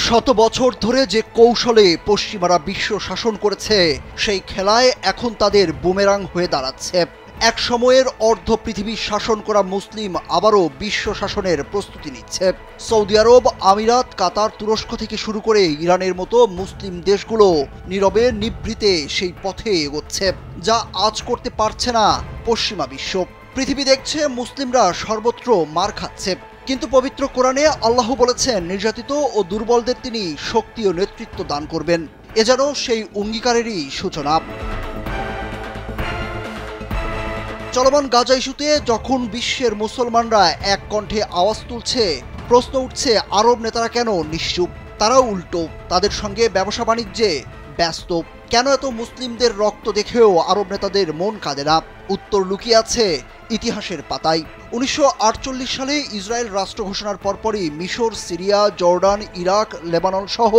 শত বছর ধরে যে কৌশলে পশ্চিমারা বিশ্ব শাসন করেছে সেই খেলায় এখন তাদের বুমেরাং হয়ে দাঁড়াচ্ছে। এক সময়ের অর্ধ পৃথিবী শাসন করা মুসলিম আবারও বিশ্ব শাসনের প্রস্তুতি নিচ্ছে। সৌদি আরব, আমিরাত, কাতার, তুরস্ক থেকে শুরু করে ইরানের মতো মুসলিম দেশগুলো নীরবে নিভৃতে সেই পথে এগোচ্ছে, যা আজ করতে পারছে না পশ্চিমা বিশ্ব। পৃথিবী দেখছে মুসলিমরা সর্বত্র মার খাচ্ছে, কিন্তু পবিত্র কোরআনে আল্লাহ বলেছেন নির্যাতিত ও দুর্বলদের তিনি শক্তি ও নেতৃত্ব দান করবেন। এ যেন সেই অঙ্গীকারেরই সূচনা। চলমান গাজা ইস্যুতে যখন বিশ্বের মুসলমানরা এক কণ্ঠে আওয়াজ তুলছে, প্রশ্ন উঠছে আরব নেতারা কেন নিশ্চুপ? তারাও উল্টো, তাদের সঙ্গে ব্যবসা বাণিজ্যে ব্যস্ত। কেন এত মুসলিমদের রক্ত দেখেও আরব নেতাদের মন কাঁদে না? উত্তর লুকিয়ে আছে ইতিহাসের পাতায়। 1948 সালে ইসরায়েল রাষ্ট্র ঘোষণার পরপরই মিশর, সিরিয়া, জর্ডান, ইরাক, লেবানন সহ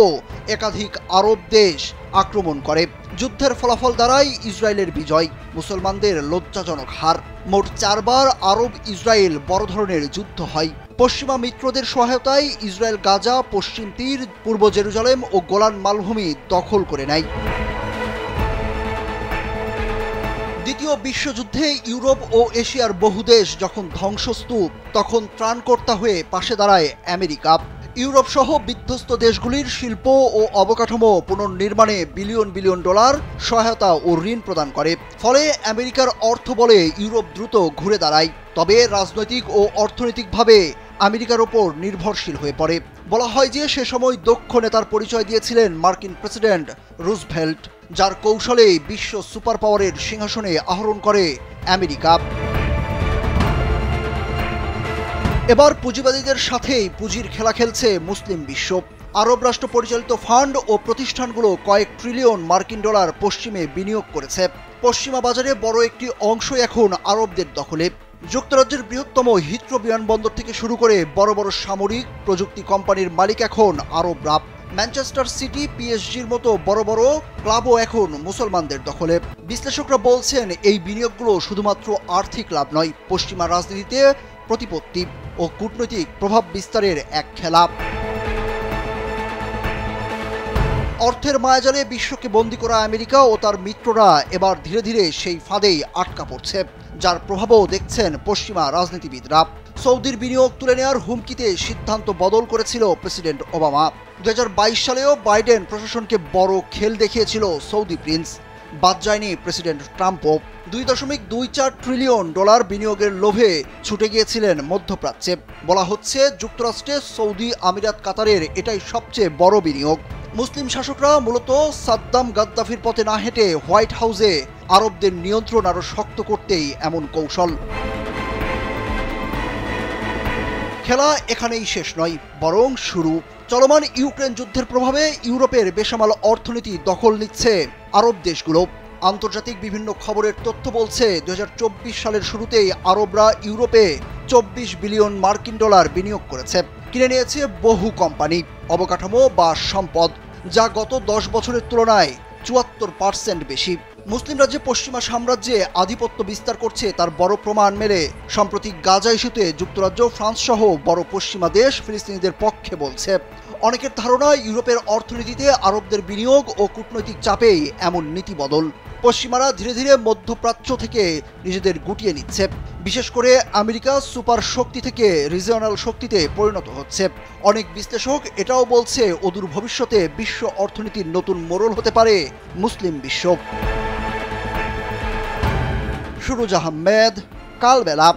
একাধিক আরব দেশ আক্রমণ করে। যুদ্ধের ফলাফল দ্বারাই ইসরায়েলের বিজয়, মুসলমানদের লজ্জাজনক হার। মোট 4 বার আরব ইসরায়েল বড় ধরনের যুদ্ধ হয়। পশ্চিমা মিত্রদের সহায়তায় ইসরায়েল গাজা, পশ্চিম তীর, পূর্ব জেরুজালেম ও গোলান মালভূমি দখল করে নেয়। দ্বিতীয় বিশ্বযুদ্ধে ইউরোপ ও এশিয়ার বহু দেশ যখন ধ্বংসস্তূপ, তখন ত্রাণকর্তা হয়ে পাশে দাঁড়ায় আমেরিকা। ইউরোপ সহ বিধ্বস্ত দেশগুলির শিল্প ও অবকাঠামো পুনর্নির্মাণে বিলিয়ন বিলিয়ন ডলার সহায়তা ও ঋণ প্রদান করে। ফলে আমেরিকার অর্থ বলে ইউরোপ দ্রুত ঘুরে দাঁড়ায়। তবে রাজনৈতিক ও অর্থনৈতিকভাবে আমেরিকার ওপর নির্ভরশীল হয়ে পড়ে। বলা হয় যে সে সময় দক্ষ নেতার পরিচয় দিয়েছিলেন মার্কিন প্রেসিডেন্ট রুজভেল্ট, যার কৌশলে বিশ্ব সুপার পাওয়ারের সিংহাসনে আরোহণ করে আমেরিকা। এবার পুঁজিবাদীদের সাথেই পুঁজির খেলা খেলছে মুসলিম বিশ্ব। আরব রাষ্ট্র পরিচালিত ফান্ড ও প্রতিষ্ঠানগুলো কয়েক ট্রিলিয়ন মার্কিন ডলার পশ্চিমে বিনিয়োগ করেছে। পশ্চিমা বাজারে বড় একটি অংশই এখন আরবদের দখলে। যুক্তরাজ্যের বৃহত্তম হিথ্রো বিমানবন্দর থেকে শুরু করে বড় বড় সামরিক প্রযুক্তি কোম্পানির মালিক এখন আরবরা। ম্যানচেস্টার সিটি, পিএসজির মতো বড় বড় ক্লাবও এখন মুসলমানদের দখলে। বিশ্লেষকরা বলছেন এই বিনিয়োগগুলো শুধুমাত্র আর্থিক লাভ নয়, পশ্চিমা রাজনীতিতে প্রতিপত্তি ও কূটনৈতিক প্রভাব বিস্তারের এক খেলা। অর্থের মায়াজালে বিশ্বকে বন্দী করা আমেরিকা ও তার মিত্ররা এবার ধীরে ধীরে সেই ফাঁদেই আটকা পড়ছে, যার প্রভাবও দেখছেন পশ্চিমা রাজনীতিবিদরা। সৌদির বিনিয়োগ তুলে নেওয়ার হুমকিতে সিদ্ধান্ত বদল করেছিল প্রেসিডেন্ট ওবামা। 2022 সালেও বাইডেন প্রশাসনকে বড় খেল দেখিয়েছিল সৌদি প্রিন্স। বাদ যায়নি প্রেসিডেন্ট ট্রাম্পও। 2.24 ট্রিলিয়ন ডলার বিনিয়োগের লোভে ছুটে গিয়েছিলেন মধ্যপ্রাচ্যে। বলা হচ্ছে যুক্তরাষ্ট্রে, সৌদি আমিরাত, কাতারের এটাই সবচেয়ে বড় বিনিয়োগ। মুসলিম শাসকরা মূলত সাদ্দাম গাদ্দাফির পথে না হেঁটে হোয়াইট হাউসে আরবদের নিয়ন্ত্রণ আরও শক্ত করতেই এমন কৌশল। খেলা এখানেই শেষ নয়, বরং শুরু। চলমান ইউক্রেন যুদ্ধের প্রভাবে ইউরোপের বেসামাল অর্থনীতি দখল নিচ্ছে আরব দেশগুলো। আন্তর্জাতিক বিভিন্ন খবরের তথ্য বলছে 2024 সালের শুরুতেই আরবরা ইউরোপে 24 বিলিয়ন মার্কিন ডলার বিনিয়োগ করেছে। কিনে নিয়েছে বহু কোম্পানি, অবকাঠামো বা সম্পদ, যা গত 10 বছরের তুলনায় 74% বেশি। মুসলিম রাজ্যে পশ্চিমা সাম্রাজ্যে আধিপত্য বিস্তার করছে তার বড় প্রমাণ মেলে সম্প্রতি গাজা ইস্যুতে যুক্তরাজ্য, ফ্রান্স সহ বড় পশ্চিমা দেশ ফিলিস্তিনিদের পক্ষে বলছে। অনেকের ধারণা ইউরোপের অর্থনীতিতে আরবদের বিনিয়োগ ও কূটনৈতিক চাপেই এমন নীতি বদল। পশ্চিমারা ধীরে ধীরে মধ্যপ্রাচ্য থেকে নিজেদের গুটিয়ে নিচ্ছে। বিশেষ করে আমেরিকা সুপার শক্তি থেকে রিজিওনাল শক্তিতে পরিণত হচ্ছে। অনেক বিশ্লেষক এটাও বলছে অদূর ভবিষ্যতে বিশ্ব অর্থনীতির নতুন মোড়ল হতে পারে মুসলিম বিশ্ব। সুরুজ আহমেদ, কালবেলা।